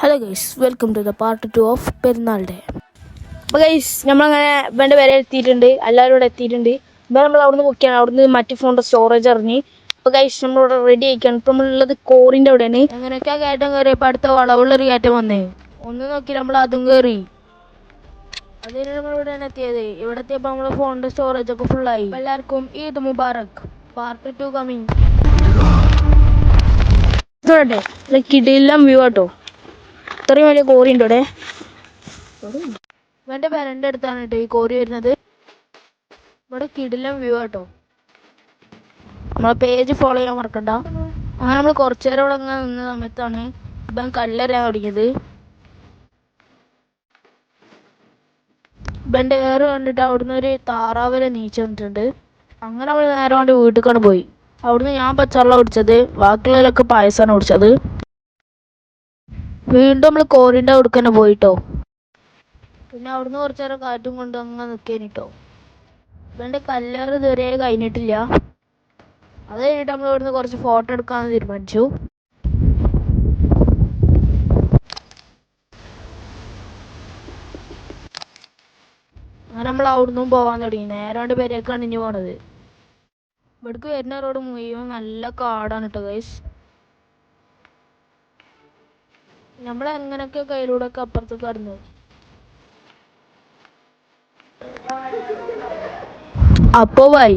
Hello guys, welcome to the part 2 of Perunnal day. അപ്പോൾ guys, നമ്മളങ്ങനെ ഇവൻ്റെ വരെ എത്തിയിട്ടുണ്ട്. എല്ലാവരും ഇവിടെ എത്തിയിട്ടുണ്ട്. ഇപ്പം നമ്മൾ അവിടുന്ന് പൊക്കിയാണ്. അവിടുന്ന് മറ്റു ഫോണിൻ്റെ സ്റ്റോറേജ് ഇറങ്ങി. അപ്പോൾ ഗൈസ്, നമ്മളിവിടെ റെഡി ആയിക്കാണ്. ഇപ്പം നമ്മളുള്ളത് കോറിൻ്റെ അവിടെയാണ്. എങ്ങനെയൊക്കെ കയറ്റം കയറി. ഇപ്പോൾ അടുത്ത വളവുള്ളൊരു കയറ്റം വന്നേ. ഒന്ന് നോക്കി നമ്മൾ അതും കയറി. അതിന് നമ്മളിവിടെയാണ് എത്തിയത്. ഇവിടെ എത്തിയപ്പോൾ നമ്മുടെ ഫോണിൻ്റെ സ്റ്റോറേജ് ഒക്കെ ഫുള്ളായി. എല്ലാവർക്കും ഈദ് മുബാറക്. Part 2 coming. ഇതോട്ടെ കിടിലം വ്യൂ ആട്ടോ. ഇത്രയും വലിയ കോറി ഉണ്ട് ഇവിടെ. ഇവൻ്റെ പേരൻ്റെ അടുത്താണ് കേട്ടോ ഈ കോറി വരുന്നത്. ഇവിടെ കിടിലം വ്യൂ ആട്ടോ. നമ്മളെ പേജ് ഫോളോ ചെയ്യാൻ മറക്കണ്ട. അങ്ങനെ നമ്മൾ കുറച്ചു നേരം ഇവിടെ അങ്ങനെ നിന്ന സമയത്താണ് ഇവൻ കല്ലെറിയാൻ തുടങ്ങിയത്. ഇവൻ്റെ വേറെ കണ്ടിട്ട് അവിടുന്ന് ഒരു താറാവരെ നീച്ചു വന്നിട്ടുണ്ട്. അങ്ങനെ നമ്മൾ നേരെ കൊണ്ട് വീട്ടിലേക്കാണ് പോയി. അവിടുന്ന് ഞാൻ പച്ചവെള്ളം കുടിച്ചത്, ബാക്കിയുള്ളവരൊക്കെ പായസമാണ് കുടിച്ചത്. വീണ്ടും നമ്മൾ കോറിൻ്റെ അവിടേക്ക് തന്നെ പോയിട്ടോ. പിന്നെ അവിടുന്ന് കുറച്ചു നേരം കാറ്റും കൊണ്ട് അങ്ങനെ നിൽക്കേനിട്ടോ. ഇവൻ്റെ കല്ലേറ് ഇതുവരെ കഴിഞ്ഞിട്ടില്ല. അത് കഴിഞ്ഞിട്ട് നമ്മൾ ഇവിടുന്ന് കുറച്ച് ഫോട്ടോ എടുക്കാമെന്ന് തീരുമാനിച്ചു. അങ്ങനെ നമ്മൾ അവിടുന്ന് പോകാൻ തുടങ്ങി. നേരെ പേരേക്കാണ് ഇനി പോണത്. ഇവിടേക്ക് വരുന്ന റോഡ് മുഴുവൻ നല്ല കാടാണ് കേട്ടോ ഗൈസ്. നമ്മൾ എങ്ങനെയൊക്കെ കയ്യിലൂടെ ഒക്കെ അപ്പുറത്തേക്ക് കടന്നു. അപ്പോൾ ബൈ.